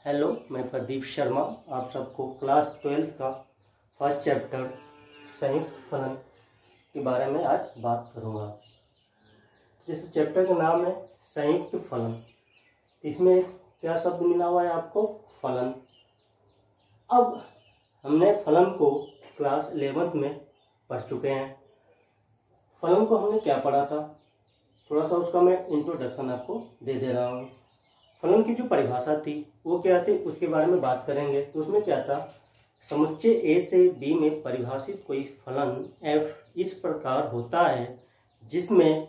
Hello, मैं प्रदीप शर्मा आप सबको क्लास 12 का फर्स्ट चैप्टर संयुक्त फलन के बारे में आज बात करूँगा। जिस चैप्टर का नाम है संयुक्त फलन, इसमें क्या शब्द मिला हुआ है आपको? फलन। अब हमने फलन को क्लास 11th में पढ़ चुके हैं। फलन को हमने क्या पढ़ा था, थोड़ा सा उसका मैं इंट्रोडक्शन आपको दे रहा हूँ। फलन की जो परिभाषा थी वो क्या थी, उसके बारे में बात करेंगे। तो उसमें क्या था, समुच्चय ए से बी में परिभाषित कोई फलन f इस प्रकार होता है जिसमें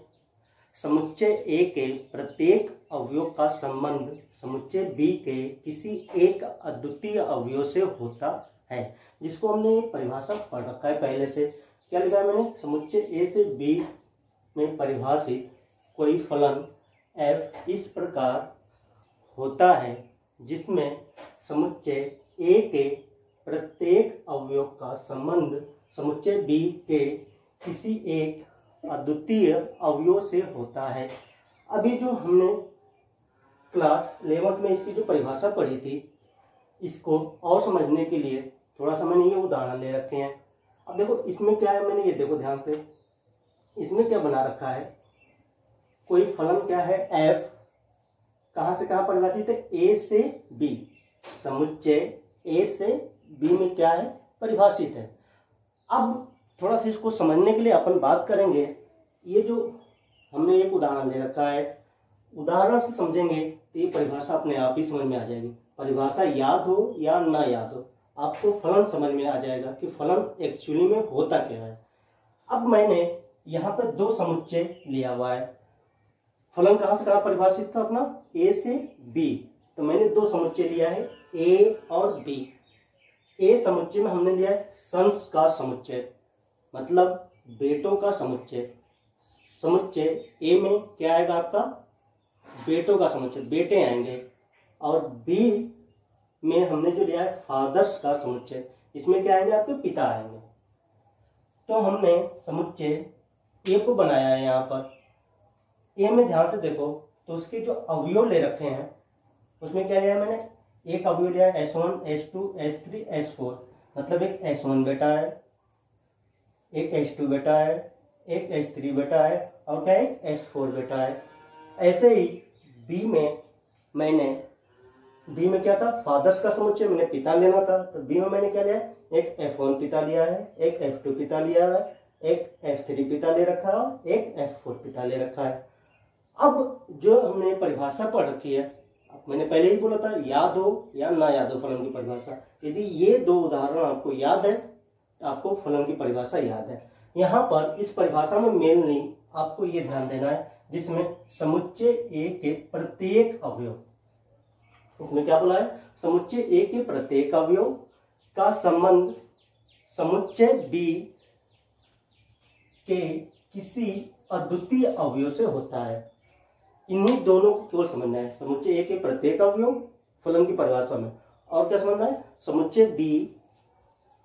समुच्चय ए के प्रत्येक अवयव का संबंध समुच्चय बी के किसी एक अद्वितीय अवयव से होता है। जिसको हमने परिभाषा पढ़ रखा है पहले से। क्या लिखा है मैंने? समुच्चय ए से बी में परिभाषित कोई फलन f इस प्रकार होता है जिसमें समुच्चय ए के प्रत्येक अवयव का संबंध समुच्चय बी के किसी एक अद्वितीय अवयव से होता है। अभी जो हमने क्लास 11th में इसकी जो परिभाषा पढ़ी थी, इसको और समझने के लिए थोड़ा सा मैंने ये उदाहरण ले रखे हैं। अब देखो इसमें क्या है, मैंने ये देखो ध्यान से, इसमें क्या बना रखा है, कोई फलन क्या है f, कहाँ से कहाँ परिभाषित है? ए से बी। समुच्चय ए से बी में क्या है? परिभाषित है। अब थोड़ा सा इसको समझने के लिए अपन बात करेंगे। ये जो हमने एक उदाहरण दे रखा है, उदाहरण से समझेंगे तो ये परिभाषा अपने आप ही समझ में आ जाएगी। परिभाषा याद हो या ना याद हो, आपको फलन समझ में आ जाएगा कि फलन एक्चुअली में होता क्या है। अब मैंने यहाँ पे दो समुच्चय लिया हुआ है। फलन कहाँ से कहाँ परिभाषित था अपना? ए से बी। तो मैंने दो समुच्चय लिया है, ए और बी। ए समुच्चय में हमने लिया है सन्स का समुच्चय, मतलब बेटों का समुच्चय। समुच्चय ए में क्या आएगा आपका? बेटों का समुच्चय, बेटे आएंगे। और बी में हमने जो लिया है फादर्स का समुच्चय, इसमें क्या आएंगे? आपके पिता आएंगे। तो हमने समुच्चय ए को बनाया है। यहाँ पर ए में ध्यान से देखो तो उसके जो अवयव ले रखे हैं उसमें क्या लिया है मैंने? एक अवयव लिया है S1, S2, S3, S4। मतलब एक S1 बेटा है, एक S2 बेटा है, एक S3 बेटा है और क्या है? S4 बेटा है। ऐसे ही बी में क्या था? फादर्स का समुच्चय, मैंने पिता लेना था। तो बी में मैंने क्या लिया है? एक F1 पिता लिया है, एक F2 पिता लिया है, एक F3 पिता ले रखा है, एक F4 पिता ले रखा है। अब जो हमने परिभाषा पढ़ रखी है, मैंने पहले ही बोला था याद हो या ना याद हो फलन की परिभाषा। यदि ये दो उदाहरण आपको याद है तो आपको फलन की परिभाषा याद है। यहाँ पर इस परिभाषा में मेनली आपको ये ध्यान देना है जिसमें समुच्चय ए के प्रत्येक अवयव, इसमें क्या बोला है? समुच्चय ए के प्रत्येक अवयव का संबंध समुच्चय बी के किसी अद्वितीय अवयव से होता है। इन्हीं दोनों को केवल समझना है, समुच्चय ए के प्रत्येक अवयव फलन की परिभाषा में, और क्या समझना है? समुच्चय बी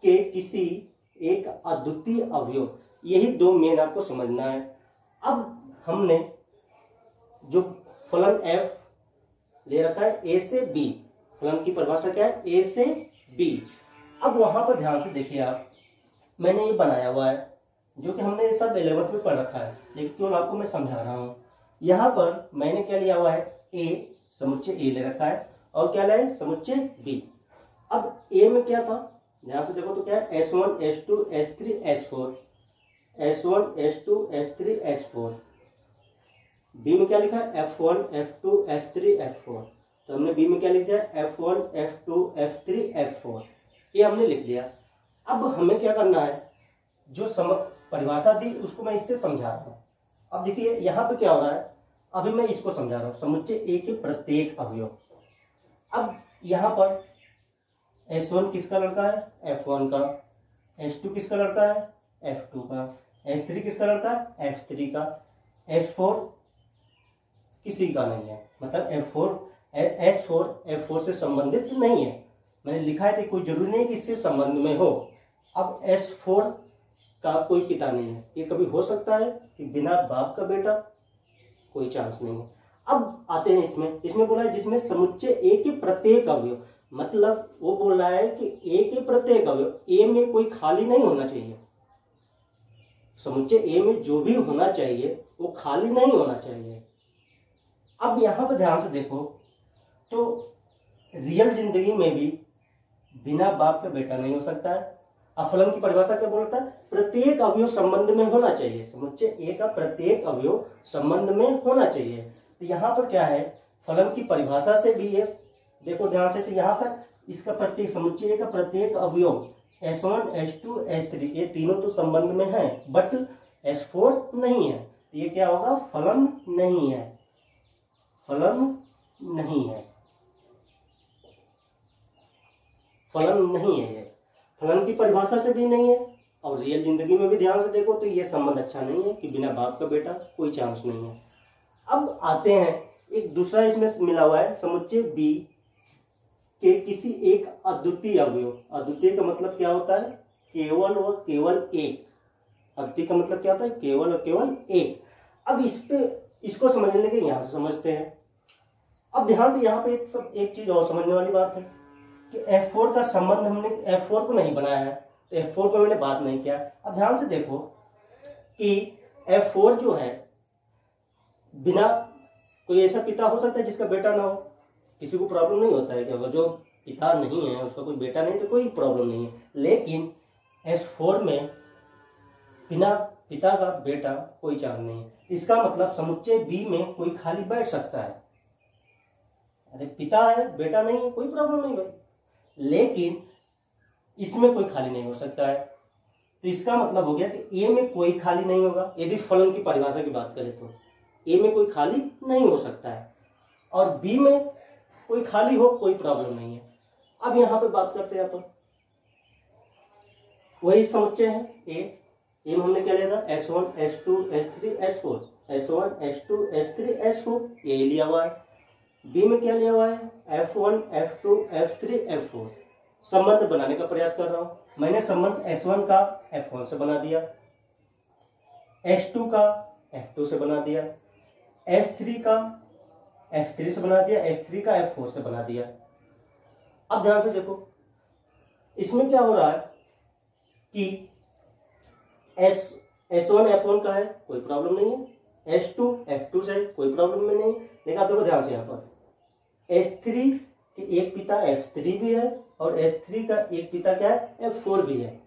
के किसी एक अद्वितीय अवयव। यही दो मेन आपको समझना है। अब हमने जो फलन f ले रखा है ए से बी, फलन की परिभाषा क्या है? ए से बी। अब वहां पर ध्यान से देखिए आप, मैंने ये बनाया हुआ है जो कि हमने ये सब 11th में पढ़ रखा है, लेकिन केवल आपको मैं समझा रहा हूँ। यहाँ पर मैंने क्या लिया हुआ है? ए, समुच्चय ए ले रखा है और क्या लाए? समुच्चय बी। अब ए में क्या था, ध्यान से देखो तो क्या है? S1, S2, S3, S4। S1, S2, S3, S4। B में क्या लिखा है? F1, F2, F3, F4। तो हमने बी में क्या लिख दिया? F1, F2, F3, F4। ये हमने लिख दिया। अब हमें क्या करना है, जो परिभाषा दी उसको मैं इससे समझा रहा हूँ। अब देखिए यहाँ पे क्या हो रहा है, अभी मैं इसको समझा रहा हूँ, समुच्चय ए के प्रत्येक अवयव। अब यहाँ पर S1 किसका लड़का है? F1 का। S2 किसका लड़का है? F2 का। S3 किसका लड़का है? F3 का। S4 किसी का नहीं है, मतलब S4 से संबंधित नहीं है। मैंने लिखा है तो कोई जरूरी नहीं कि इससे संबंध में हो। अब S4 का कोई पिता नहीं है, ये कभी हो सकता है कि बिना बाप का बेटा? कोई चांस नहीं है। अब आते हैं इसमें बोला है जिसमें समुच्चय ए के प्रत्येक अवयव, मतलब वो बोल रहा है कि ए के प्रत्येक अवयव, ए में कोई खाली नहीं होना चाहिए, समुच्चय ए में जो भी होना चाहिए वो खाली नहीं होना चाहिए। अब यहां पर ध्यान से देखो तो रियल जिंदगी में भी बिना बाप का बेटा नहीं हो सकता है। अब फलन की परिभाषा क्या बोलता है, प्रत्येक अवयव संबंध में होना चाहिए, समुच्चय ए का प्रत्येक अवयव संबंध में होना चाहिए। तो यहाँ पर क्या है, फलन की परिभाषा से भी ये देखो ध्यान से, तो यहाँ पर इसका प्रत्येक समुच्चय ए का प्रत्येक अवयव S1, S2, S3 ये तीनों तो संबंध में है, बट S4 नहीं है, तो ये क्या होगा, फलन नहीं है, फलन नहीं है, फलन नहीं है, ये फलन की परिभाषा से भी नहीं है, और रियल जिंदगी में भी ध्यान से देखो तो ये संबंध अच्छा नहीं है कि बिना बाप का बेटा कोई चांस नहीं है। अब आते हैं एक दूसरा इसमें मिला हुआ है, समुच्चय बी के किसी एक अद्वितीय अवयव, अद्वितीय का मतलब क्या होता है, केवल और केवल एक, अद्वितीय का मतलब क्या होता है, केवल और केवल एक। अब इसको समझने के यहां से समझते हैं। अब ध्यान से यहाँ पे एक चीज और समझने वाली बात है कि F4 का संबंध हमने F4 को नहीं बनाया है, तो F4 पर मैंने बात नहीं किया। अब ध्यान से देखो कि F4 जो है बिना कोई ऐसा पिता हो सकता है जिसका बेटा ना हो, किसी को प्रॉब्लम नहीं होता है कि अगर जो पिता नहीं है उसका कोई बेटा नहीं तो कोई प्रॉब्लम नहीं है, लेकिन S4 में बिना पिता का बेटा कोई चांस नहीं है। इसका मतलब समुच्चय बी में कोई खाली बैठ सकता है, अरे पिता है बेटा नहीं है कोई प्रॉब्लम नहीं भाई, लेकिन इसमें कोई खाली नहीं हो सकता है। तो इसका मतलब हो गया कि ए में कोई खाली नहीं होगा, यदि फलन की परिभाषा की बात करें तो ए में कोई खाली नहीं हो सकता है, और बी में कोई खाली हो कोई प्रॉब्लम नहीं है। अब यहां पे बात करते हैं अपन, वही समुच्चय है ए में हमने क्या लिया था, S1, S2, S3, S4, S1, S2, S3, S4 ये लिया हुआ है। बी में क्या लिया हुआ है, F1, F2, F3, F4। संबंध बनाने का प्रयास कर रहा हूं, मैंने संबंध S1 का F1 से बना दिया, S2 का F2 से बना दिया, S3 का F3 से बना दिया, S3 का F4 से बना दिया। अब ध्यान से देखो इसमें क्या हो रहा है कि S1 F1 का है कोई प्रॉब्लम नहीं है, S2 F2 से कोई प्रॉब्लम में नहीं। देखा देखो ध्यान से, यहाँ पर S3 के एक पिता F3 भी है और S3 का एक पिता क्या है, F4 भी है।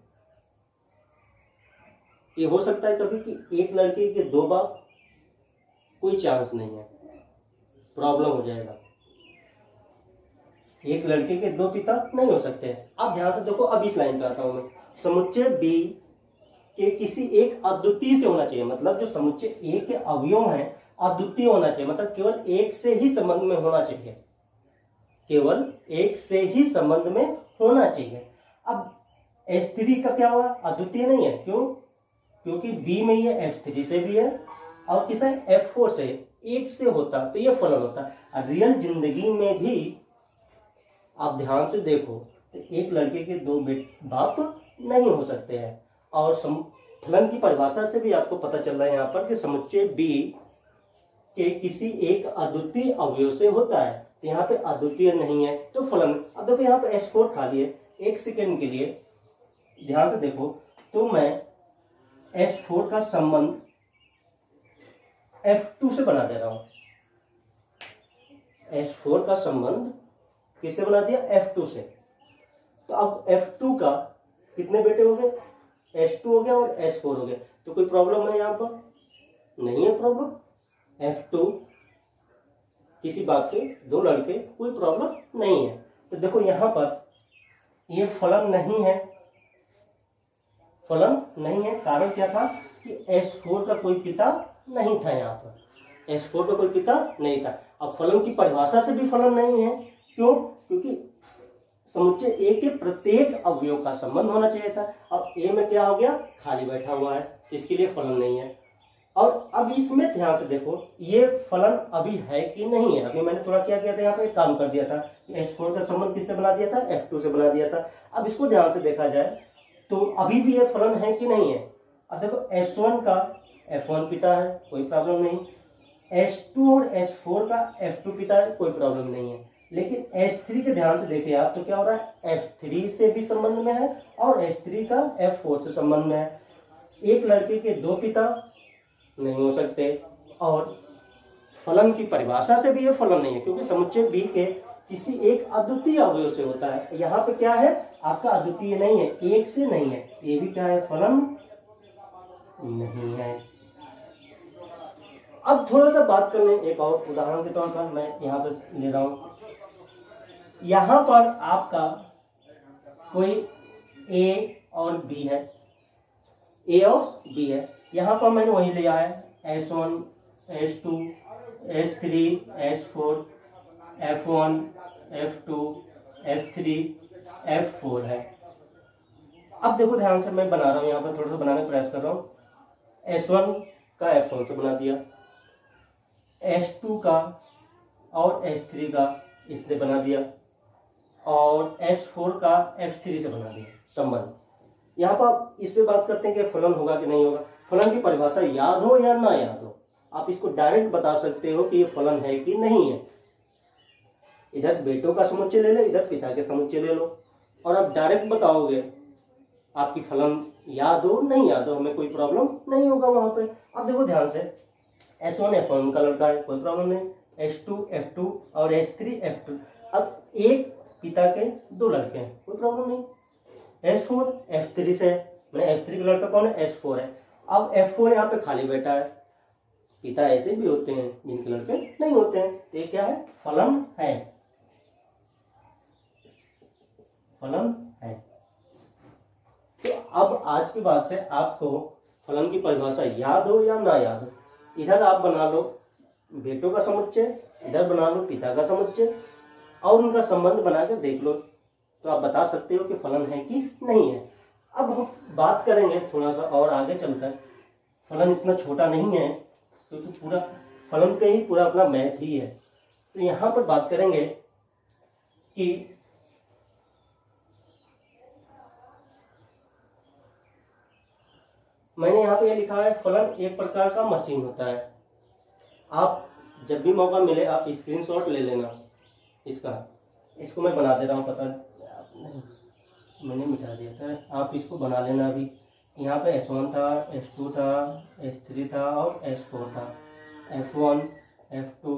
ये हो सकता है कभी कि एक लड़के के दो बाप, कोई चांस नहीं है, प्रॉब्लम हो जाएगा, एक लड़के के दो पिता नहीं हो सकते। अब ध्यान से देखो, अब इस लाइन पे आता हूं मैं, समुच्चय बी के किसी एक अद्वितीय से होना चाहिए, मतलब जो समुच्चय ए के अवयव हैं अद्वितीय होना चाहिए, मतलब केवल एक से ही संबंध में होना चाहिए, केवल एक से ही संबंध में होना चाहिए। अब S3 का क्या हुआ, अद्वितीय नहीं है, क्यों, क्योंकि बी में ये F3 से भी है और किसा F4 से, एक से होता तो ये फलन होता। रियल जिंदगी में भी आप ध्यान से देखो तो एक लड़के के दो बाप नहीं हो सकते हैं, और फलन की परिभाषा से भी आपको पता चल रहा है यहाँ पर कि समुच्चय बी के किसी एक अद्वितीय अवयव से होता है, तो यहाँ पे अद्वितीय नहीं है तो फलन। अब देखो यहाँ पे S4 खाली है, एक सेकेंड के लिए ध्यान से देखो, तो मैं S4 का संबंध F2 से बना दे रहा हूं, S4 का संबंध किससे बना दिया, F2 से। तो अब F2 का कितने बेटे हो गए, S2 हो गया और S4 हो गया, तो कोई प्रॉब्लम है यहाँ पर, नहीं है प्रॉब्लम। F2 किसी बाप के दो लड़के, कोई प्रॉब्लम नहीं है। तो देखो यहाँ पर ये फलन नहीं है, फलन नहीं है, कारण क्या था कि S4 का कोई पिता नहीं था, यहाँ पर S4 का कोई पिता नहीं था। अब फलन की परिभाषा से भी फलन नहीं है, क्यों, क्योंकि समुच्चय ए के प्रत्येक अवयव का संबंध होना चाहिए था। अब ए में क्या हो गया, खाली बैठा हुआ है, इसके लिए फलन नहीं है। और अब इसमें ध्यान से देखो ये फलन अभी है कि नहीं है। अभी मैंने थोड़ा क्या किया था, यहाँ पे एक काम कर दिया था, S4 का संबंध किससे बना दिया था, F2 से बना दिया था। अब इसको ध्यान से देखा जाए तो अभी भी ये फलन है कि नहीं है। अब देखो S1 का F1 पिता है, कोई प्रॉब्लम नहीं, H2 और H4 का F2 पिता है, कोई प्रॉब्लम नहीं है। लेकिन H3 के ध्यान से देखिए आप, तो क्या हो रहा है, F3 से भी संबंध में है और H3 का F4 से संबंध में है। एक लड़के के दो पिता नहीं हो सकते, और फलन की परिभाषा से भी ये फलन नहीं है, क्योंकि समुच्चय B के किसी एक अद्वितीय अवयव से होता है। यहाँ पे क्या है, आपका अद्वितीय नहीं है, एक से नहीं है, ये भी क्या है, फलन नहीं है। अब थोड़ा सा बात कर लें, एक और उदाहरण के तौर पर मैं यहाँ पे ले रहा हूँ। यहाँ पर आपका कोई A और B है, A और B है। यहाँ पर मैंने वही लिया है S1, S2, S3, S4, F1, F2, F3, F4 है। अब देखो ध्यान से, मैं बना रहा हूँ यहाँ पर, थोड़ा सा बनाने का प्रयास कर रहा हूँ। S1 का F1 से बना दिया, S2 का और S3 का इससे बना दिया, और S4 का F3 से बना दिया संबंध। यहाँ पर आप इस पे बात करते हैं कि फलन होगा कि नहीं होगा। फलन की परिभाषा याद हो या ना याद हो, आप इसको डायरेक्ट बता सकते हो कि ये फलन है कि नहीं है। इधर बेटों का समुच्चय ले लो, इधर पिता के समुच्चय ले लो, और आप डायरेक्ट बताओगे, आपकी फलन याद हो नहीं याद हो, हमें कोई प्रॉब्लम नहीं होगा वहां पे। अब देखो ध्यान से, S1 F1 का लड़का है, कोई प्रॉब्लम नहीं। H2 F2 और H3 F2। अब एक पिता के दो लड़के हैं, कोई प्रॉब्लम नहीं। S4 F3 से, मैंने F3 का लड़का कौन है, S4 है। अब F4 यहाँ पे खाली बैठा है, पिता ऐसे भी होते हैं जिनके लड़के नहीं होते हैं, तो ये क्या है, फलन है, फलन है। तो अब आज के बाद से आपको फलन की परिभाषा याद हो या ना याद हो, इधर आप बना लो बेटों का समुच्चय, इधर बना लो पिता का समुच्चय, और उनका संबंध बना के देख लो, तो आप बता सकते हो कि फलन है कि नहीं है। अब हम बात करेंगे थोड़ा सा और आगे चलकर, फलन इतना छोटा नहीं है, क्योंकि पूरा फलन का ही पूरा अपना मैथ ही है। तो यहाँ पर बात करेंगे कि मैंने यहाँ पे ये लिखा है, फलन एक प्रकार का मशीन होता है। आप जब भी मौका मिले आप स्क्रीनशॉट ले लेना इसको मैं बना दे रहा हूँ, पता मैंने मिटा दिया था, आप इसको बना लेना। अभी यहाँ पे S1 था, S2 था, S3 था और S4 था, F1, F2,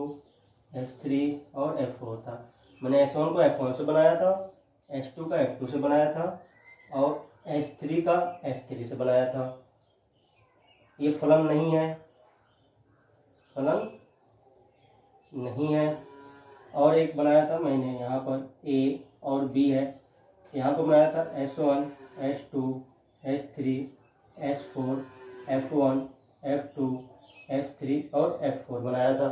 F3 और F4 था। मैंने S1 को F1 से बनाया था, S2 का F2 से बनाया था और S3 का F3 से बनाया था। ये फलन नहीं है, फलन नहीं है। और एक बनाया था मैंने यहाँ पर A और B है, यहाँ पर बनाया था S1, S2, S3, S4, F1, F2, F3 और F4 बनाया था।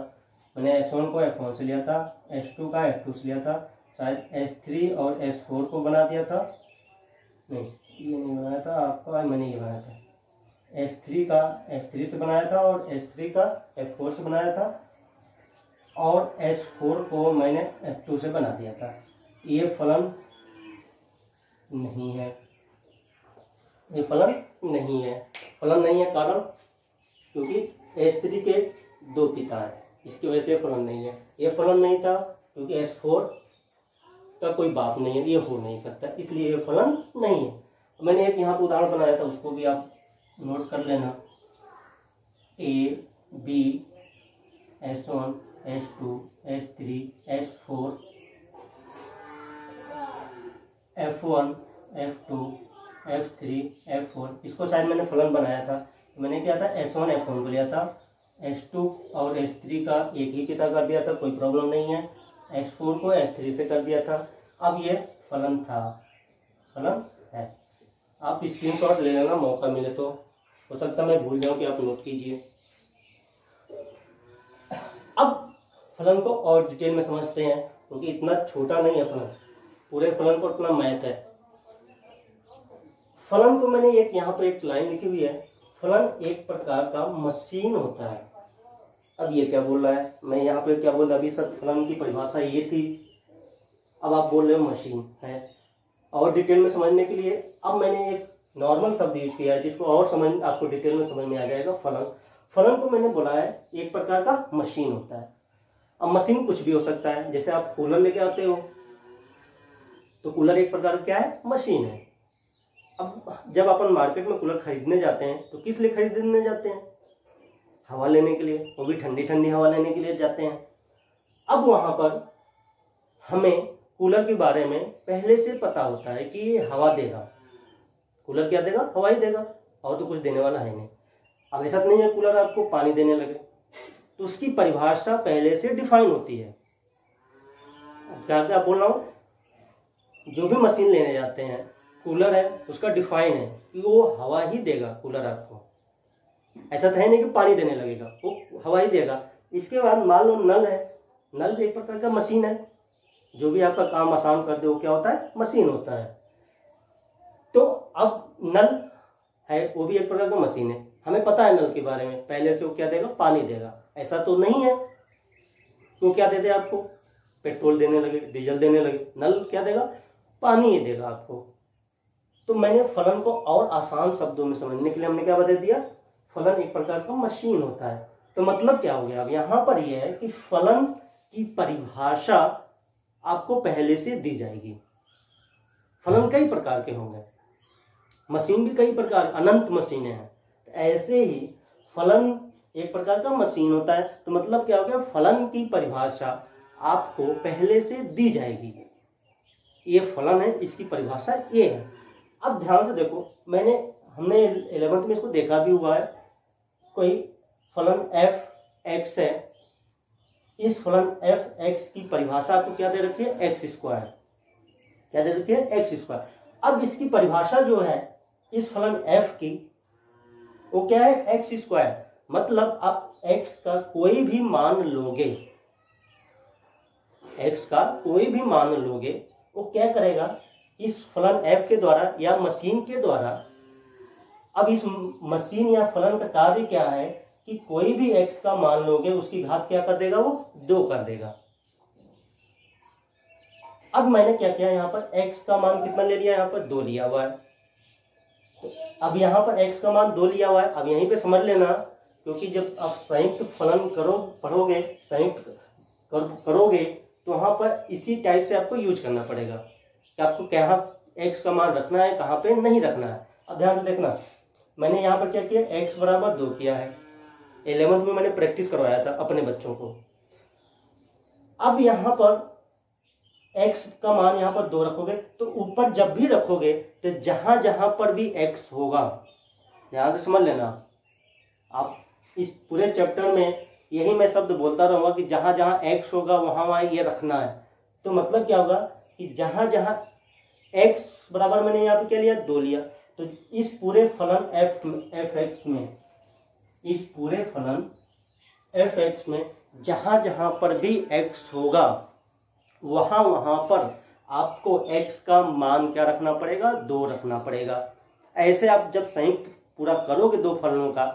मैंने S1 को F1 से लिया था, S2 का F2 से लिया था, शायद S3 और S4 को बना दिया था, नहीं ये नहीं बनाया था आपका, मैंने ये बनाया था। S3 का F3 से बनाया था और S3 का F4 से बनाया था, और S4 को मैंने F2 से बना दिया था। ये फलन नहीं है, ये फलन नहीं है। फलन नहीं है कारण क्योंकि S3 के दो पिता हैं, इसकी वजह से फलन नहीं है। ये फलन नहीं था क्योंकि S4 का कोई बाप नहीं है, ये हो नहीं सकता, इसलिए ये फलन नहीं है। मैंने एक यहाँ पर उदाहरण बनाया था, उसको भी आप नोट कर लेना। A, B, S1, S2, S3, S4, F1, F2, F3, F4, इसको शायद मैंने फलन बनाया था। मैंने क्या था, S1 F1 को लिया था, S2 और S3 का एक ही पिता कर दिया था, कोई प्रॉब्लम नहीं है। S4 को S3 से कर दिया था। अब ये फलन था, फलन है। आप स्क्रीनशॉट ले लेना, मौका मिले तो, हो सकता मैं भूल जाऊं कि आप नोट कीजिए। अब फलन को और डिटेल में समझते हैं, क्योंकि इतना छोटा नहीं है फलन, पूरे फलन को इतना मैथ है। फलन को मैंने एक यहाँ पर एक लाइन लिखी हुई है, फलन एक प्रकार का मशीन होता है। अब ये क्या बोल रहा है, मैं यहाँ पे क्या बोल रहा, अभी सर फलन की परिभाषा ये थी, अब आप बोल रहे हो मशीन है। और डिटेल में समझने के लिए अब मैंने एक नॉर्मल शब्द यूज किया है, जिसको और समझ आपको डिटेल में समझ में आ जाएगा। फलन, फलन को मैंने बोला है एक प्रकार का मशीन होता है। अब मशीन कुछ भी हो सकता है, जैसे आप कूलर लेके आते हो तो कूलर एक प्रकार क्या है, मशीन है। अब जब अपन मार्केट में कूलर खरीदने जाते हैं तो किस लिए खरीदने जाते हैं, हवा लेने के लिए, वो भी ठंडी ठंडी हवा लेने के लिए जाते हैं। अब वहां पर हमें कूलर के बारे में पहले से पता होता है कि ये हवा देगा, कूलर क्या देगा, हवा ही देगा, और तो कुछ देने वाला है नहीं। अब ऐसा नहीं है कूलर आपको पानी देने लगे, तो उसकी परिभाषा पहले से डिफाइन होती है। क्या क्या बोल रहा हूं, जो भी मशीन लेने जाते हैं, कूलर है उसका डिफाइन है कि वो हवा ही देगा कूलर आपको, ऐसा तो है नहीं कि पानी देने लगेगा, वो हवा ही देगा। इसके बाद मान लो नल है, नल एक प्रकार का मशीन है, जो भी आपका काम आसान कर दे वो क्या होता है, मशीन होता है। तो अब नल है वो भी एक प्रकार का मशीन है, हमें पता है नल के बारे में, पहले से वो क्या देगा, पानी देगा। ऐसा तो नहीं है तो क्या देते आपको, पेट्रोल देने लगे, डीजल देने लगे, नल क्या देगा, पानी ही देगा आपको। तो मैंने फलन को और आसान शब्दों में समझने के लिए हमने क्या बता दिया, फलन एक प्रकार का मशीन होता है। तो मतलब क्या हो गया, अब यहां पर यह है कि फलन की परिभाषा आपको पहले से दी जाएगी। फलन कई प्रकार के होंगे, मशीन भी कई प्रकार, अनंत मशीनें हैं। ऐसे ही फलन एक प्रकार का मशीन होता है। तो मतलब क्या हो गया, फलन की परिभाषा आपको पहले से दी जाएगी, ये फलन है, इसकी परिभाषा ये है। अब ध्यान से देखो, हमने 11th में इसको देखा भी हुआ है। कोई फलन एफ एक्स है, इस फलन एफ एक्स की परिभाषा आपको क्या दे रखी है, एक्स स्क्वायर, क्या दे रखी है, एक्स स्क्वायर। अब इसकी परिभाषा जो है इस फलन एफ की, वो क्या है, एक्स स्क्वायर। मतलब आप एक्स का कोई भी मान लोगे, एक्स का कोई भी मान लोगे, वो क्या करेगा, इस फलन एफ के द्वारा या मशीन के द्वारा। अब इस मशीन या फलन का कार्य क्या है कि कोई भी एक्स का मान लोगे, उसकी घात क्या कर देगा, वो 2 कर देगा। अब मैंने क्या किया, यहाँ पर x का मान कितना ले लिया, यहाँ पर 2 लिया हुआ है। तो अब यहाँ पर x का मान 2 लिया हुआ है। अब यहीं पे समझ लेना, क्योंकि जब आप संयुक्त फलन पढ़ोगे, संयुक्त करोगे तो वहां पर इसी टाइप से आपको यूज करना पड़ेगा कि आपको कहाँ x का मान रखना है, कहाँ पे नहीं रखना है। अब ध्यान से देखना, मैंने यहाँ पर क्या किया, x बराबर 2 किया है। 11th में मैंने प्रैक्टिस करवाया था अपने बच्चों को। अब यहाँ पर x का मान यहाँ पर 2 रखोगे, तो ऊपर जब भी रखोगे तो जहां जहां पर भी x होगा, ध्यान से समझ लेना। आप इस पूरे चैप्टर में यही मैं शब्द बोलता रहूंगा कि जहां जहां x होगा वहां वहां ये रखना है। तो मतलब क्या होगा कि जहां जहां x बराबर, मैंने यहाँ पे क्या लिया, 2 लिया, तो इस पूरे फलन एफ एक्स में, इस पूरे फलन एफ एक्स में जहां जहां पर भी x होगा वहां वहां पर आपको x का मान क्या रखना पड़ेगा, 2 रखना पड़ेगा। ऐसे आप जब संयुक्त पूरा करोगे 2 फलनों का,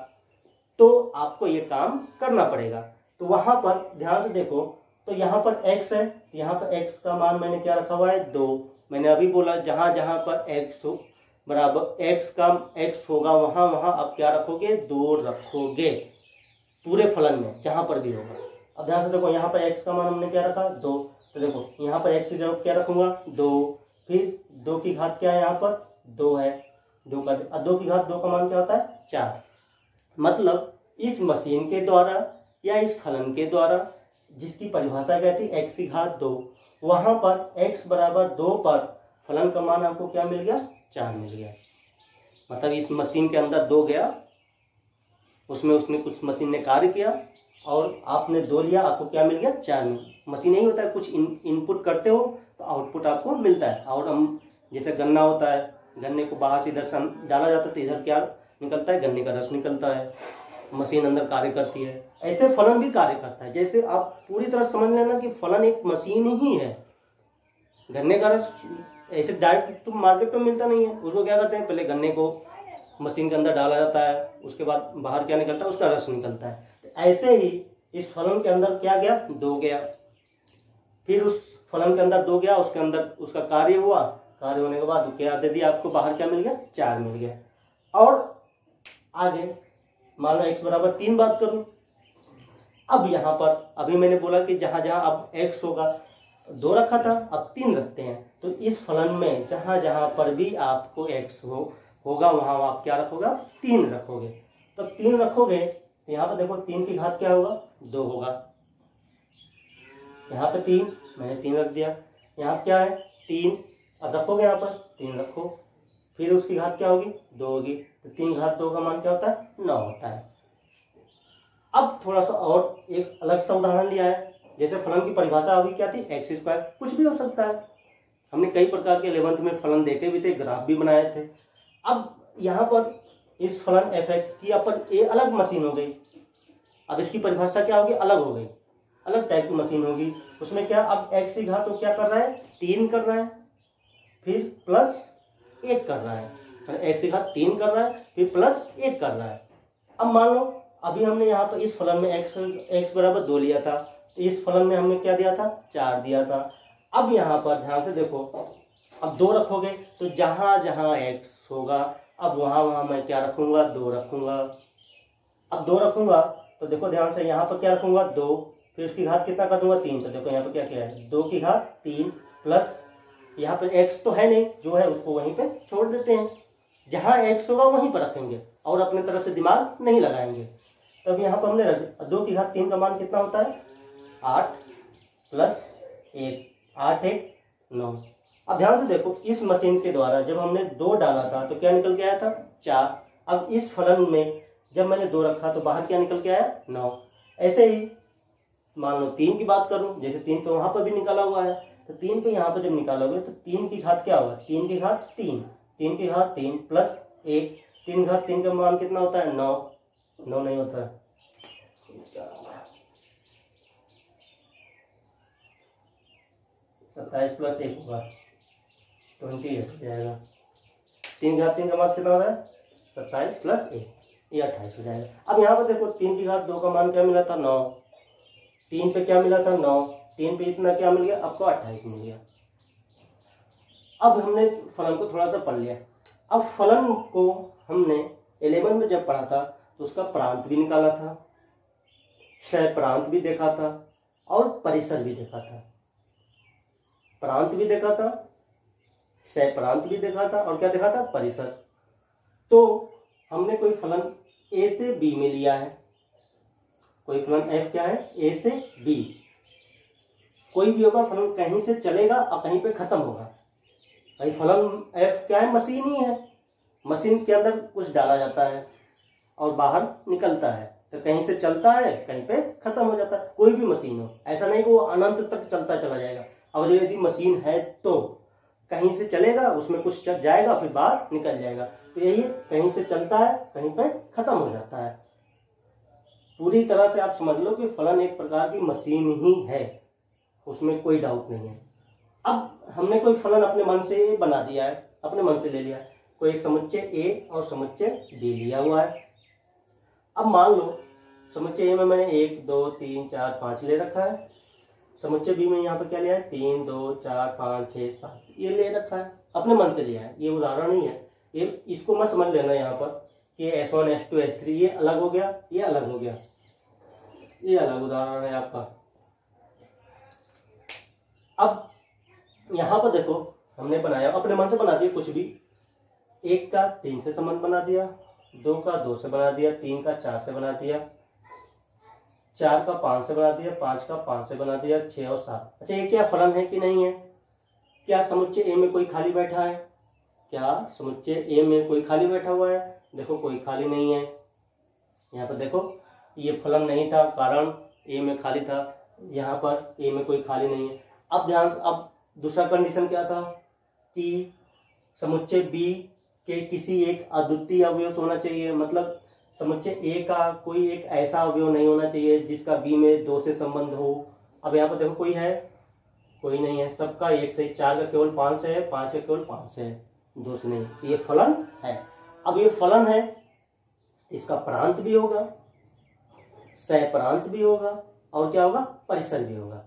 तो आपको ये काम करना पड़ेगा। तो वहां पर ध्यान से देखो, तो यहाँ पर x है, यहाँ पर x का मान मैंने क्या रखा हुआ है, 2। मैंने अभी बोला जहां जहां पर x हो बराबर x का x होगा वहां वहां आप क्या रखोगे, 2 रखोगे पूरे फलन में जहां पर भी होगा। अब ध्यान से देखो, यहाँ पर x का मान हमने क्या रखा, 2। तो देखो यहाँ पर x की जगह क्या रखूंगा, 2, फिर 2 की घात क्या है, यहाँ पर 2 है, 2 का 2 की घात 2 का मान क्या होता है, 4। मतलब इस मशीन के द्वारा या इस फलन के द्वारा जिसकी परिभाषा कहती है x की घात 2, वहां पर x बराबर 2 पर फलन का मान आपको क्या मिल गया, 4 मिल गया। मतलब इस मशीन के अंदर 2 गया, उसमें उसने कुछ मशीन ने कार्य किया और आपने 2 लिया, आपको क्या मिल गया, 4 मिल। मशीन नहीं होता है, कुछ इनपुट करते हो तो आउटपुट आपको मिलता है। और हम जैसे गन्ना होता है, गन्ने को बाहर से इधर डाला जाता है तो इधर क्या निकलता है, गन्ने का रस निकलता है, मशीन अंदर कार्य करती है। ऐसे फलन भी कार्य करता है। जैसे आप पूरी तरह समझ लेना कि फलन एक मशीन ही है। गन्ने का रस ऐसे डायरेक्ट तो मार्केट में मिलता नहीं है, उसको क्या करते हैं, पहले गन्ने को मशीन के अंदर डाला जाता है, उसके बाद बाहर क्या निकलता है, उसका रस निकलता है। तो ऐसे ही इस फलन के अंदर क्या गया, 2 गया, फिर उस फलन के अंदर 2 गया, उसके अंदर उसका कार्य हुआ, कार्य होने के बाद क्या दे दिया आपको, बाहर क्या मिल गया, 4 मिल गया। और आगे मान लो x बराबर 3 बात करूं। अब यहाँ पर अभी मैंने बोला कि जहां जहां अब x होगा 2 रखा था, अब 3 रखते हैं। तो इस फलन में जहां जहां पर भी आपको x होगा वहां आप क्या रखोगे, 3 रखोगे। तो 3 रखोगे तो यहाँ पर देखो 3 की घात क्या होगा, 2 होगा। यहाँ पे 3, मैंने 3 रख दिया। यहाँ क्या है 3, अब रखोगे यहाँ पर 3 रखो, फिर उसकी घात क्या होगी, 2 होगी। तो 3 घात 2 का मान क्या होता है, 9 होता है। अब थोड़ा सा और एक अलग सा उदाहरण लिया है। जैसे फलन की परिभाषा अभी क्या थी, एक्स स्क्वायर, कुछ भी हो सकता है। हमने कई प्रकार के 11th में फलन देखे भी थे, ग्राफ भी बनाए थे। अब यहाँ पर इस फलन एफ एक्स की अपन ये अलग मशीन हो गई। अब इसकी परिभाषा क्या होगी, अलग हो गई, अलग टाइप की मशीन होगी। उसमें क्या, अब एक्स की घात तो क्या कर रहा है, 3 कर रहा है, फिर प्लस 1 कर रहा है। एक्स की घात 3 कर रहा है, फिर प्लस 1 कर रहा है। अब मान लो अभी हमने यहाँ पर इस फलन में x बराबर 2 लिया था, तो इस फलन में हमने क्या दिया था, 4 दिया था। अब यहाँ पर ध्यान से देखो, अब 2 रखोगे तो जहां जहां x होगा अब वहां वहां मैं क्या रखूंगा, 2 रखूंगा। अब 2 रखूंगा तो देखो ध्यान से, यहाँ पर क्या रखूंगा, 2, फिर उसकी घात कितना कर दूंगा, 3। तो देखो यहाँ पर क्या क्या है, 2 की घात 3 प्लस यहाँ पर x तो है नहीं, जो है उसको वहीं पे छोड़ देते हैं। जहां x होगा वहीं पर रखेंगे और अपने तरफ से दिमाग नहीं लगाएंगे। तब यहाँ पर हमने रख दिया। 2 की घात 3 का मान कितना होता है, 8 प्लस 1, 8 1 9। अब ध्यान से देखो, इस मशीन के द्वारा जब हमने 2 डाला था तो क्या निकल के आया था, 4। अब इस फलन में जब मैंने 2 रखा तो बाहर क्या निकल के आया, 9। ऐसे ही मान लो 3 की बात करूं, जैसे 3 तो वहां पर भी निकाला हुआ है, तो 3 पे यहाँ पर जब निकालोगे तो 3 की घात क्या होगा, 3 की घात 3, 3 की घात 3 प्लस 1, 3 घात 3 का मान कितना होता है, 9। 9 नहीं होता है, 27 प्लस 1 होगा, 28 हो जाएगा। 3 घात 3 का मान कितना हो रहा है, 27 प्लस 1, ये 28 हो जाएगा। अब यहाँ पर देखो 3 की घात 2 का मान क्या मिला था, 9। 3 पे क्या मिला था, 9। 3 पे इतना क्या मिल गया, आपको 28 मिल गया। अब हमने फलन को थोड़ा सा पढ़ लिया। अब फलन को हमने 11 में जब पढ़ा था तो उसका प्रांत भी निकाला था, सहप्रांत भी देखा था और परिसर भी देखा था। प्रांत भी देखा था, सहप्रांत भी देखा था और क्या देखा था, परिसर। तो हमने कोई फलन ए से बी में लिया है, कोई फलन एफ क्या है, ए से बी। कोई भी होगा फलन कहीं से चलेगा और कहीं पे खत्म होगा। भाई फलन एफ क्या है, मशीन ही है। मशीन के अंदर कुछ डाला जाता है और बाहर निकलता है, तो कहीं से चलता है कहीं पे खत्म हो जाता है। कोई भी मशीन हो, ऐसा नहीं कि वो अनंत तक चलता चला जाएगा। और यदि मशीन है तो कहीं से चलेगा, उसमें कुछ चल जाएगा, फिर बाहर निकल जाएगा। तो यही कहीं से चलता है कहीं पे खत्म हो जाता है। पूरी तरह से आप समझ लो कि फलन एक प्रकार की मशीन ही है, उसमें कोई डाउट नहीं है। अब हमने कोई फलन अपने मन से बना दिया है, अपने मन से ले लिया है। कोई एक समुच्चय ए और समुच्चय बी लिया हुआ है। अब मान लो समुच्चय ए में मैंने 1 2 3 4 5 ले रखा है, समुच्चय बी में यहाँ पर क्या लिया है, 3 2 4 5 6 7 ये ले रखा है, अपने मन से लिया है। ये उदाहरण नहीं है, ये इसको मत समझ लेना यहाँ पर कि S1 S2 S3 ये अलग हो गया, ये अलग हो गया, ये अलग उदाहरण है आपका। अब यहाँ पर देखो हमने बनाया, अपने मन से बना दिया कुछ भी। 1 का 3 से संबंध बना दिया, 2 का 2 से बना दिया, 3 का 4 से बना दिया, 4 का 5 से बना दिया, 5 का 5 से बना दिया, 6 और 7। अच्छा, ये क्या फलन है कि नहीं है? क्या समुच्चय ए में कोई खाली बैठा है? क्या समुच्चय ए में कोई खाली बैठा हुआ है? देखो कोई खाली नहीं है। यहाँ पर देखो ये फलन नहीं था, कारण ए में खाली था, यहाँ पर ए में कोई खाली नहीं है। अब ध्यान, अब दूसरा कंडीशन क्या था कि समुच्चय बी के किसी एक अद्वितीय अवयव होना चाहिए, मतलब समुच्चय ए का कोई एक ऐसा अवयव नहीं होना चाहिए जिसका बी में 2 से संबंध हो। अब यहाँ पर देखो कोई है? कोई नहीं है, सबका 1 से। 4 का केवल 5 से है, 5 का केवल 5 से है, 2 से नहीं। ये फलन है। अब ये फलन है, इसका प्रांत भी होगा, सहप्रांत भी होगा और क्या होगा, परिसर भी होगा।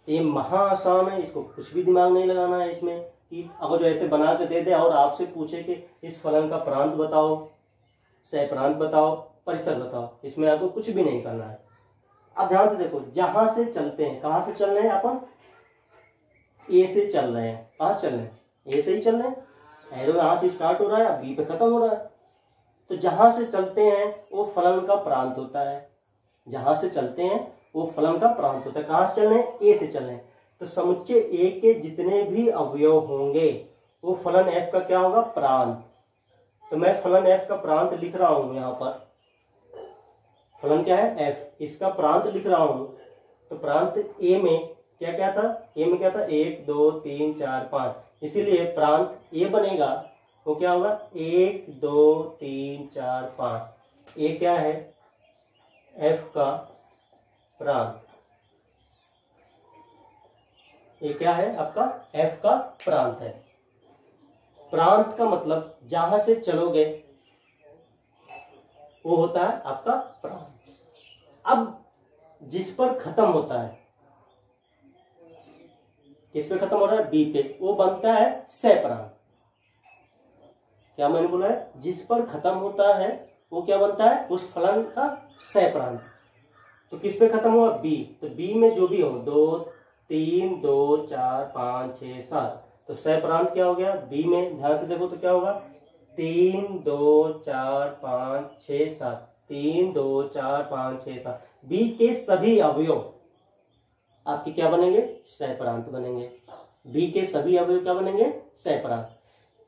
ये महा आसान है, इसको कुछ भी दिमाग नहीं लगाना है इसमें कि अगर जो ऐसे बना के दे दे और आपसे पूछे कि इस फलन का प्रांत बताओ सह प्रांत बताओ, परिसर बताओ। इसमें आपको कुछ भी नहीं करना है। अब ध्यान से देखो, जहां से चलते हैं, कहां से चल रहे हैं अपन, ए से चल रहे हैं। कहां से चल रहे हैं, ए से ही चल रहे हैं। एरो यहां से स्टार्ट हो रहा है, बी पे खत्म हो रहा है। तो जहां से चलते हैं वो फलन का प्रांत होता है। जहां से चलते हैं वो फलन का प्रांत होता है। कहां से चल रहे हैं, ए से चल रहे हैं। तो समुच्चय ए के जितने भी अवयव होंगे वो फलन एफ का क्या होगा, प्रांत। तो मैं फलन एफ का प्रांत लिख रहा हूं यहां पर। फलन क्या है, एफ, इसका प्रांत लिख रहा हूं। तो प्रांत ए में क्या क्या था, ए में क्या था, 1 2 3 4 5, इसीलिए प्रांत ए बनेगा वो क्या होगा, 1 2 3 4 5। ए क्या है, एफ का प्रांत। ये क्या है आपका, एफ का प्रांत है। प्रांत का मतलब जहां से चलोगे वो होता है आपका प्रांत। अब जिस पर खत्म होता है, किस पे खत्म हो रहा है, बी पे, वो बनता है सह प्रांत। क्या मैंने बोला है, जिस पर खत्म होता है वो क्या बनता है, उस फलन का सह प्रांत। तो किस पे खत्म हुआ, बी। तो बी में जो भी हो, 2 3 2 4 5 6 7, तो सह प्रांत क्या हो गया, बी में ध्यान से देखो तो क्या होगा, 3 2 4 5 6 7, 3 2 4 5 6 7। बी के सभी अवयव आपके क्या बनेंगे, सह प्रांत बनेंगे। बी के सभी अवयव क्या बनेंगे, सह प्रांत।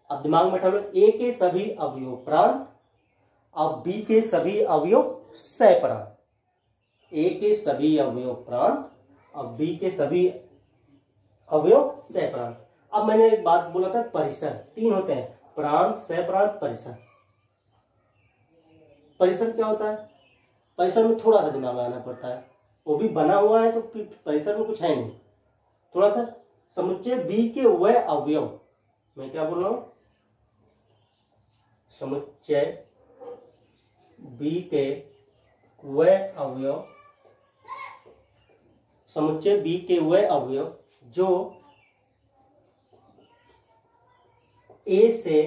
अब दिमाग में बैठा लो, ए के सभी अवयव प्रांत, अब बी के सभी अवयव सह प्रांत। ए के सभी अवयव प्रांत, अब बी के सभी अवयव सह प्रांत। अब मैंने एक बात बोला था, परिसर 3 होते हैं, प्रांत, सह प्रांत, परिसर। परिसर क्या होता है, परिसर में थोड़ा सा दिमाग लगाना पड़ता है, वो भी बना हुआ है तो परिसर में कुछ है नहीं। थोड़ा सा, समुच्चय बी के वह अवयव, मैं क्या बोल रहा हूं, समुच्चय बी के वह अवयव, समुच्चय बी के वह अवयव जो ए से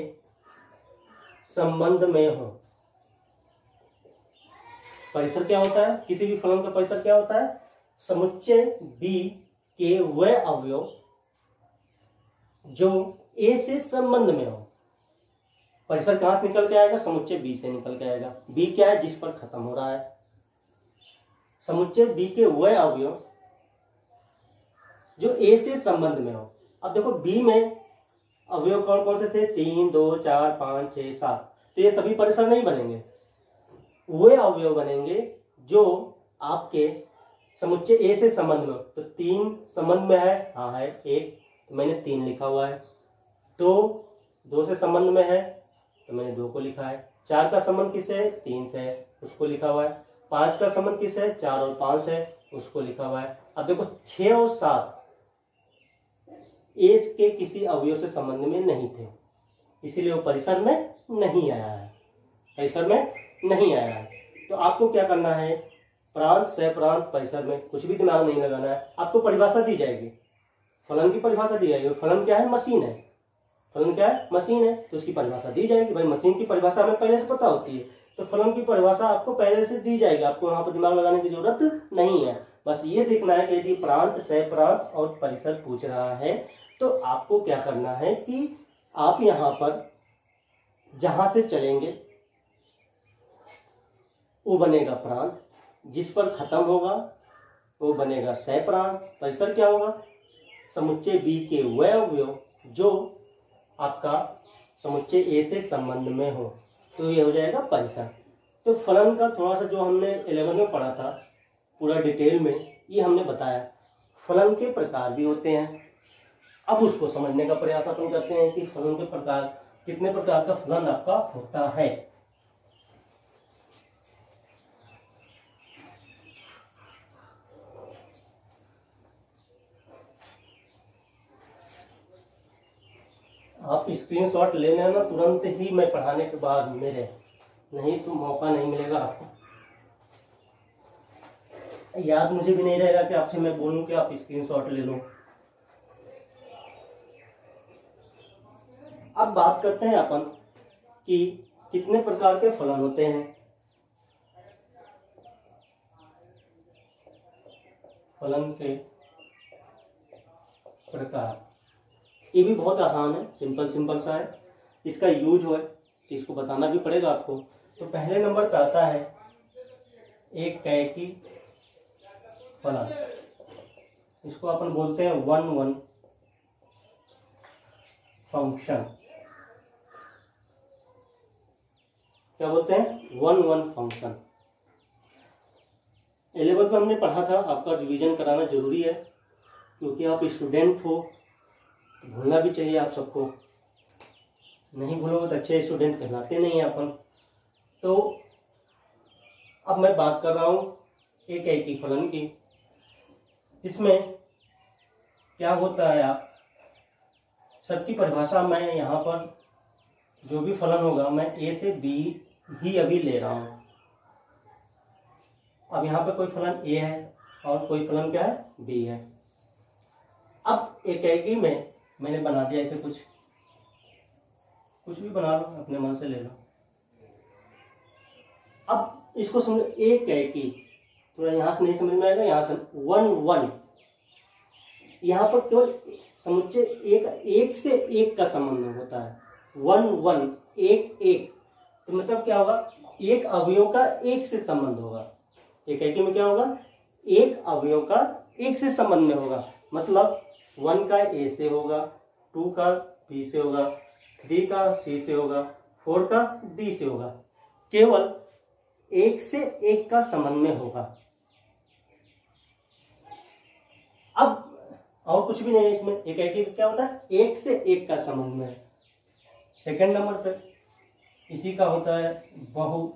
संबंध में हो। परिसर क्या होता है, किसी भी फलन का परिसर क्या होता है, समुच्चय बी के वह अवयव जो ए से संबंध में हो। परिसर कहां से निकल के आएगा, समुच्चय बी से निकल के आएगा। बी क्या है, जिस पर खत्म हो रहा है। समुच्चय बी के वह अवयव जो ए से संबंध में हो। अब देखो बी में अवयव कौन कौन से थे, 3 2 4 5 6 7, तो ये सभी परिसर नहीं बनेंगे। वे अवयव बनेंगे जो आपके समुच्चय ए से संबंध में हो। तो 3 संबंध में है, हाँ है, 1 तो मैंने 3 लिखा हुआ है। 2 से संबंध में है तो मैंने 2 को लिखा है। 4 का संबंध किससे है, 3 से है, उसको लिखा हुआ है। 5 का संबंध किससे है, 4 और 5 से, उसको लिखा हुआ है। अब देखो 6 और 7 ए के किसी अवयव से संबंध में नहीं थे, इसीलिए वो परिसर में नहीं आया है, परिसर में नहीं आया है। तो आपको क्या करना है, प्रांत, सह प्रांत, परिसर में कुछ भी दिमाग नहीं लगाना है। आपको परिभाषा दी जाएगी, फलन की परिभाषा दी जाएगी। फलन क्या है, मशीन है। फलन क्या है, मशीन है, तो उसकी परिभाषा दी जाएगी। भाई मशीन की परिभाषा हमें पहले से पता होती है, तो फलन की परिभाषा आपको पहले से दी जाएगी। आपको वहां पर दिमाग लगाने की जरूरत नहीं है। बस ये देखना है कि यदि प्रांत, सह प्रांत और परिसर पूछ रहा है तो आपको क्या करना है कि आप यहां पर जहां से चलेंगे वो बनेगा प्रांत, जिस पर खत्म होगा वो बनेगा सह प्रांत। परिसर क्या होगा, समुच्चय बी के वह अवयव जो आपका समुच्चय ए से संबंध में हो, तो ये हो जाएगा परिसर। तो फलन का थोड़ा सा जो हमने 11 में पढ़ा था पूरा डिटेल में, ये हमने बताया। फलन के प्रकार भी होते हैं, अब उसको समझने का प्रयास अपन करते हैं कि फलन के प्रकार, कितने प्रकार का फलन आपका होता है। आप स्क्रीनशॉट ले लेना तुरंत ही, मैं पढ़ाने के बाद मेरे, नहीं तो मौका नहीं मिलेगा आपको। याद मुझे भी नहीं रहेगा कि आपसे मैं बोलूं कि आप स्क्रीनशॉट ले लो। अब बात करते हैं अपन कि कितने प्रकार के फलन होते हैं? फलन के प्रकार, ये भी बहुत आसान है, सिंपल सिंपल सा है। इसका यूज हो तो इसको बताना भी पड़ेगा आपको। तो पहले नंबर पे आता है एकैकी फलन। इसको अपन बोलते हैं वन वन फंक्शन। क्या बोलते हैं? One one function. 11th में हमने पढ़ा था, आपका रिवीजन कराना जरूरी है क्योंकि आप स्टूडेंट हो, तो भूलना भी चाहिए आप सबको। नहीं भूलोगे तो अच्छे स्टूडेंट कहलाते नहीं हैं अपन। तो अब मैं बात कर रहा हूँ एकैकी फलन की। इसमें क्या होता है, आप सबकी परिभाषा मैं यहाँ पर जो भी फलन होगा मैं ए से बी ही अभी ले रहा हूँ। अब यहाँ पे कोई फलन ए है और कोई फलन क्या है? बी है। अब एकैकी में मैंने बना दिया इसे, कुछ भी बना लो, अपने मन से ले लो। अब इसको समझो एकैकी, थोड़ा यहाँ से नहीं समझ में आएगा, यहाँ से वन वन। यहाँ पर केवल समुच्चय एक से एक का संबंध होता है। वन वन, एक एक, तो मतलब क्या होगा? एक अवयव का एक से संबंध होगा। एकैकी में क्या होगा? एक अवयव का एक से संबंध में होगा। मतलब 1 का ए से होगा, 2 का बी से होगा, 3 का सी से होगा, 4 का डी से होगा। केवल एक से एक का संबंध में होगा। अब और कुछ भी नहीं है इसमें। एकैकी क्या होता है? एक से एक का संबंध में। सेकंड नंबर पे इसी का होता है बहु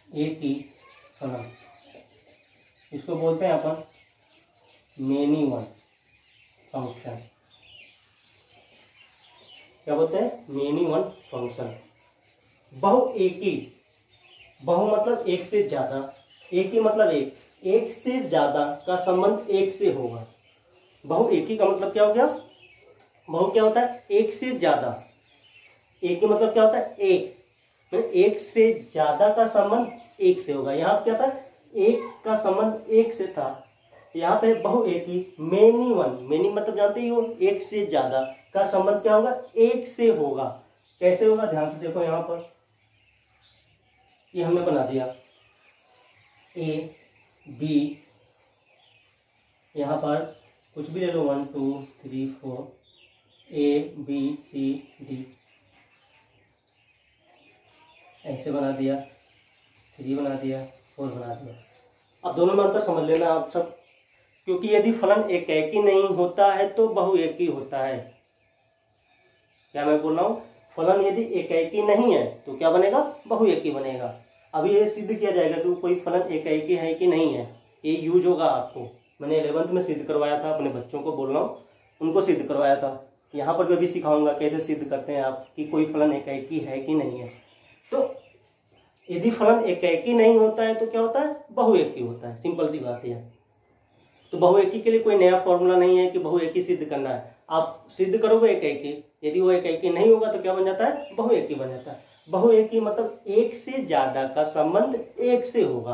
एकी फलन। इसको बोलते हैं अपन मेनी वन फंक्शन। क्या बोलते हैं? Many one function. बहु एकी, बहु मतलब एक से ज्यादा, एकी मतलब एक से ज्यादा का संबंध एक से होगा। बहु एकी का मतलब क्या हो गया? बहु क्या होता है? एक से ज्यादा। एकी मतलब क्या होता है? एक से ज्यादा का संबंध एक से होगा। यहाँ पे क्या था? एक का संबंध एक से था, यहाँ पे बहु एकी मेनी वन। मेनी मतलब जानते ही हो, एक से ज्यादा का संबंध क्या होगा? एक से होगा। कैसे होगा? ध्यान से देखो, यहाँ पर ये हमने बना दिया ए बी, यहाँ पर कुछ भी ले लो, 1 2 3 4, ए बी सी डी, ऐसे बना दिया, 3 बना दिया, 4 बना दिया। अब दोनों में अंतर समझ लेना आप सब, क्योंकि यदि फलन एकैकी नहीं होता है तो बहुएकी होता है। क्या मैं बोल रहा हूँ? फलन यदि एकैकी नहीं है तो क्या बनेगा? बहुएकी बनेगा। अभी ये सिद्ध किया जाएगा कि कोई फलन एकैकी है कि नहीं है, ये यूज होगा आपको। मैंने 11th में सिद्ध करवाया था, अपने बच्चों को बोल रहा हूँ, उनको सिद्ध करवाया था। यहाँ पर भी सिखाऊंगा कैसे सिद्ध करते हैं आप कि कोई फलन एकैकी है कि नहीं है। तो यदि फलन एकैकी नहीं होता है तो क्या होता है? बहुएकी होता है। सिंपल सी बात है। तो बहुएकी के लिए कोई नया फॉर्मूला नहीं है कि बहुएकी सिद्ध करना है। आप सिद्ध करोगे एकैकी, यदि वो एकैकी नहीं होगा तो क्या बन जाता है? बहुएकी बन जाता है। बहुएकी मतलब एक से ज्यादा का संबंध एक से होगा।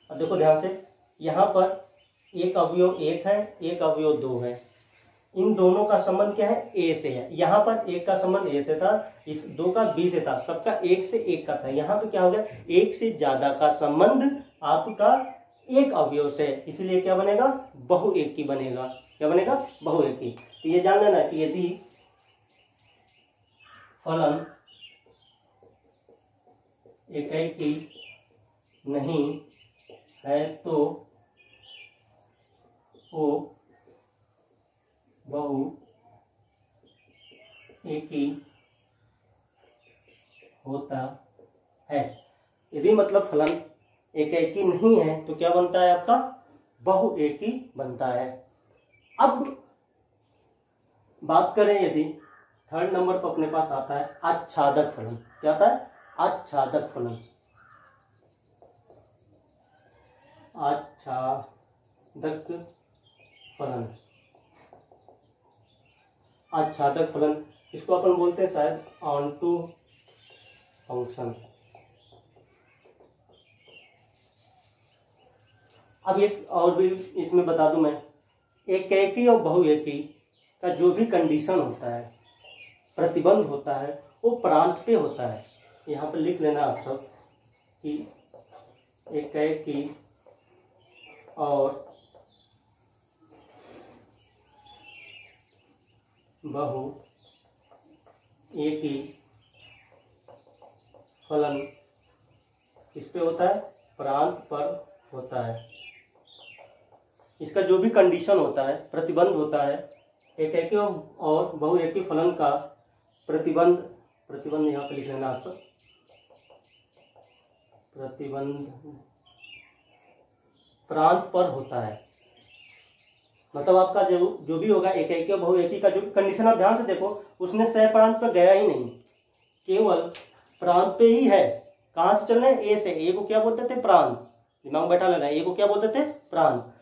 अब देखो ध्यान से, यहाँ पर एक अवयव एक है, एक अवयव 2 है। इन दोनों का संबंध क्या है? ए से है। यहाँ पर एक का संबंध ए से था, इस 2 का बी से था, सबका एक से एक का था। यहाँ पे क्या हो गया? एक से ज्यादा का संबंध आपका एक अवयव से, इसलिए क्या बनेगा? बहुएकी बनेगा। क्या बनेगा? बहुएकी। तो ये जान लेना कि यदि फलन एकैकी नहीं है तो वो बहुएकी होता है। यदि मतलब फलन एकैकी नहीं है तो क्या बनता है आपका? बहुएकी बनता है। अब बात करें यदि थर्ड नंबर पर अपने पास आता है आच्छादक फलन। क्या आता है? आच्छादक फलन। आच्छादक फलन, आच्छादक फलन, इसको अपन बोलते हैं शायद ऑन्टू फंक्शन। अब एक और भी इसमें बता दूं मैं, एकैकी और बहुएकी का जो भी कंडीशन होता है, प्रतिबंध होता है, वो प्रांत पे होता है। यहाँ पर लिख लेना आप सब कि एकैकी और बहुएकी फलन किस पे होता है? प्रांत पर होता है। इसका जो भी कंडीशन होता है, प्रतिबंध होता है, एकैकी और बहुएकी फलन का प्रतिबंध यहाँ पे लिख लेना आप सब, प्रतिबंध प्रांत पर होता है। मतलब आपका जो भी होगा एकैकी और बहुएकी का जो कंडीशन, आप ध्यान से देखो, उसने सह प्रांत पर गया ही नहीं, केवल प्रांत पे ही है। कहां से चल रहे हैं? ए से। ए को क्या बोलते थे? प्रांत। दिमाग बैठा लेना, ए को क्या बोलते थे? प्रांत।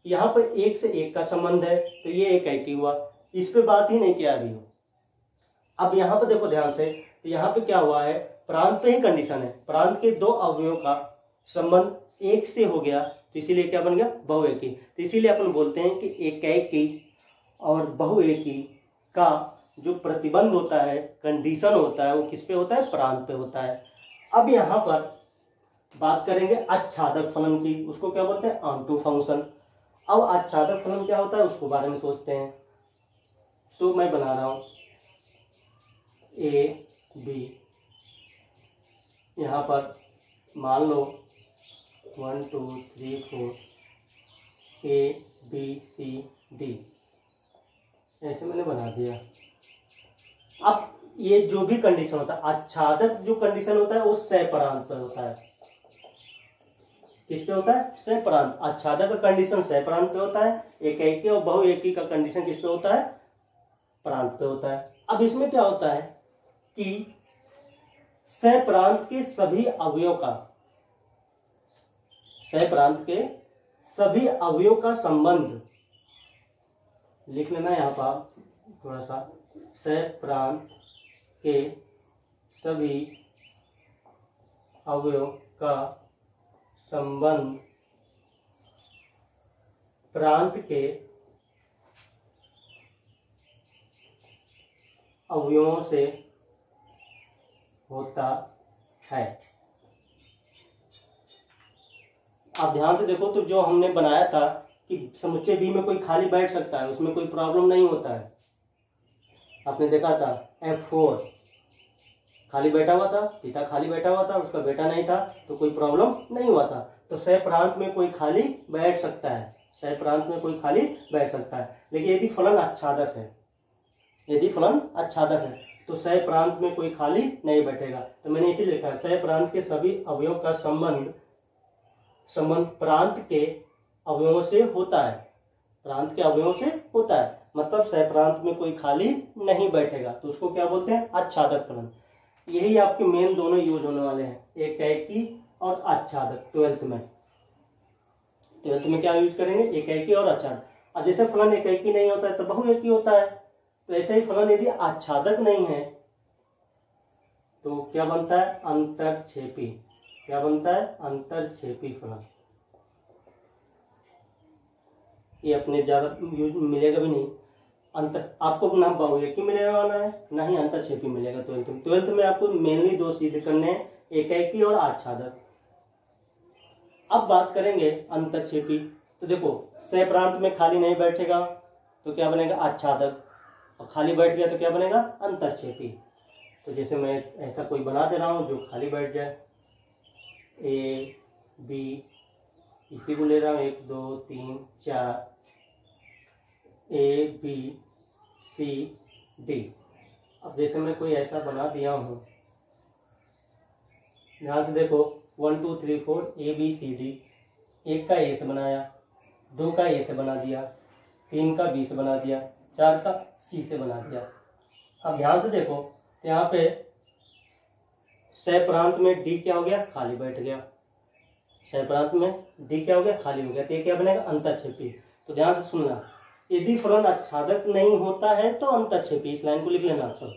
यहाँ पर एक से एक का संबंध है, तो ये एकैकी हुआ, इस पे बात ही नहीं किया अभी। अब यहाँ पे देखो ध्यान से, तो यहाँ पे क्या हुआ है? प्रांत पे ही कंडीशन है, प्रांत के दो अवयवों का संबंध एक से हो गया, तो इसीलिए क्या बन गया? बहुएकी। तो इसीलिए अपन बोलते हैं कि एकैकी और बहुएकी का जो प्रतिबंध होता है, कंडीशन होता है, वो किस पे होता है? प्रांत पे होता है। अब यहाँ पर बात करेंगे आच्छादक फलन की, उसको क्या बोलते हैं? Onto function. अब आच्छादक फलन क्या होता है, उसको बारे में सोचते हैं। तो मैं बना रहा हूं ए बी, यहाँ पर मान लो 1 2 3 4 ए बी सी डी, ऐसे मैंने बना दिया। अब ये जो भी कंडीशन होता है, आच्छादक जो कंडीशन होता है वो सह प्रांत पर होता है। किस पे होता है? सह प्रांत। आच्छादक का कंडीशन सह प्रांत पे होता है, एकैकी और बहुएकी का कंडीशन किस पे होता है? प्रांत पे होता है। अब इसमें क्या होता है कि सह प्रांत के सभी अवयवों का, सह प्रांत के सभी अवयवों का संबंध लिख लेना यहाँ पर थोड़ा सा, सह प्रांत के सभी अवयवों का संबंध प्रांत के अवयवों से होता है। आप ध्यान से देखो, तो जो हमने बनाया था कि समुच्चय बी में कोई खाली बैठ सकता है, उसमें कोई प्रॉब्लम नहीं होता है। आपने देखा था F4 खाली बैठा हुआ था, पिता खाली बैठा हुआ था, उसका बेटा नहीं था, तो कोई प्रॉब्लम नहीं हुआ था। तो सह प्रांत में कोई खाली बैठ सकता है, सह प्रांत में कोई खाली बैठ सकता है। लेकिन यदि फलन आच्छादक है, यदि फलन आच्छादक है, तो सह प्रांत में कोई खाली नहीं बैठेगा। तो मैंने इसी लिखा है, सह प्रांत के सभी अवयवों का संबंध प्रांत के अवयवों से होता है, प्रांत के अवयवों से होता है। मतलब सह प्रांत में कोई खाली नहीं बैठेगा, तो उसको क्या बोलते हैं? आच्छादक फलन। यही आपके मेन दोनों यूज होने वाले हैं, एकैकी और आच्छादक। ट्वेल्थ में क्या यूज करेंगे? एकैकी और आच्छादक। और जैसे फलन एकैकी नहीं होता है तो बहुएकी होता है, तो ऐसे ही फलन यदि आच्छादक नहीं है तो क्या बनता है? अंतरक्षेपी। क्या बनता है? अंतरक्षेपी फलन। ये अपने ज्यादा यूज मिलेगा भी नहीं, आपको ना बहुएकी मिलने वाला है, ना ही अंतरक्षेपी मिलेगा। ट्वेल्थ में आपको मेनली दो सिद्ध करने हैं, एकैकी और आच्छादक। अब बात करेंगे अंतरक्षेपी। तो देखो, सह प्रांत में खाली नहीं बैठेगा तो क्या बनेगा? आच्छादक। और खाली बैठ गया तो क्या बनेगा? अंतरक्षेपी। तो जैसे मैं ऐसा कोई बना दे रहा हूं जो खाली बैठ जाए, ए बी, इसी को ले रहा हूं 1 2 3 4, ए बी सी डी। अब जैसे मैं कोई ऐसा बना दिया हूं, ध्यान से देखो, 1 2 3 4 ए बी सी डी। एक का ए से बनाया, 2 का ए से बना दिया, 3 का बी से बना दिया, 4 का सी से बना दिया। अब ध्यान से देखो, तो यहाँ पे सह प्रांत में डी क्या हो गया? खाली बैठ गया। सह प्रांत में डी क्या हो गया? खाली हो गया। तो ये क्या बनेगा? अंतरक्षेपी। तो ध्यान से सुनना, यदि फलन आच्छादक नहीं होता है तो अंतरक्षेपी। इस लाइन को लिख लेना आप सब।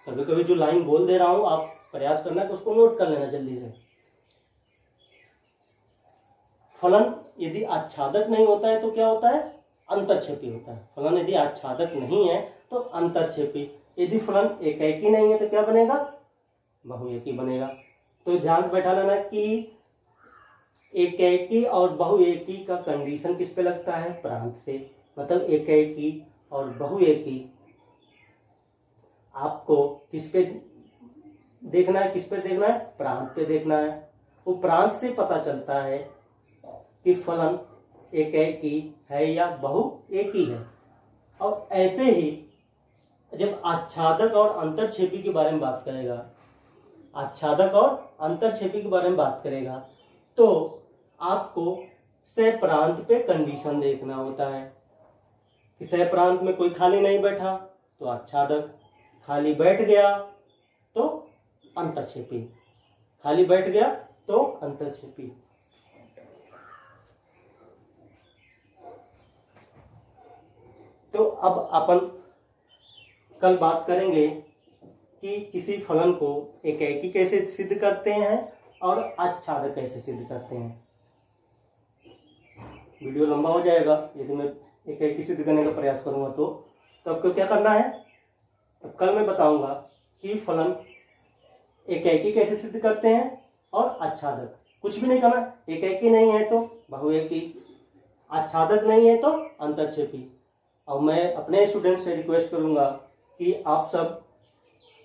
कभी कभी जो लाइन बोल दे रहा हूँ आप प्रयास करना कि उसको नोट कर लेना जल्दी से। फलन यदि आच्छादक नहीं होता है तो क्या होता है? अंतरछेपी होता है। फलन यदि आच्छादक नहीं है तो अंतरछेपी। यदि फलन एकैकी नहीं है तो क्या बनेगा? बहुएकी बनेगा। तो ध्यान से बैठा लेना कि एकैकी और बहुएकी का कंडीशन किस पे लगता है? प्रांत से। मतलब एकैकी और बहुएकी आपको किस पे देखना है? किस पे देखना है? प्रांत पे देखना है। वो प्रांत से पता चलता है कि फलन एकैकी है या बहुएकी है। और ऐसे ही जब आच्छादक और अंतरछेपी के बारे में बात करेगा, आच्छादक और अंतरछेपी के बारे में बात करेगा तो आपको सह प्रांत पे कंडीशन देखना होता है कि सह प्रांत में कोई खाली नहीं बैठा तो आच्छादक, खाली बैठ गया तो अंतरछेपी, खाली बैठ गया तो अंतरछेपी। तो अब अपन कल बात करेंगे कि किसी फलन को एकैकी कैसे सिद्ध करते हैं और आच्छादक कैसे सिद्ध करते हैं। वीडियो लंबा हो जाएगा यदि मैं एकैकी सिद्ध करने का प्रयास करूंगा तो आपको क्या करना है? अब कल मैं बताऊंगा कि फलन एकैकी कैसे सिद्ध करते हैं और आच्छादक। कुछ भी नहीं करना, एकैकी नहीं है तो बहुएकी, आच्छादक नहीं है तो अंतरछेपी। और मैं अपने स्टूडेंट से रिक्वेस्ट करूंगा कि आप सब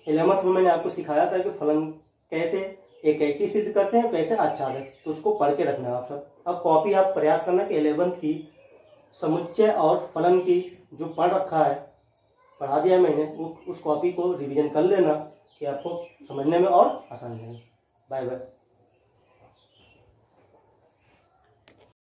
11th में मैंने आपको सिखाया था कि फलन कैसे एकैकी सिद्ध करते हैं, कैसे आच्छादक, तो उसको पढ़ के रखना आप सब। अब कॉपी आप प्रयास करना कि 11th की समुच्चय और फलन की जो पढ़ रखा है, पढ़ा दिया मैंने, उस कॉपी को रिवीजन कर लेना कि आपको समझने में और आसान रहे। Bye bye.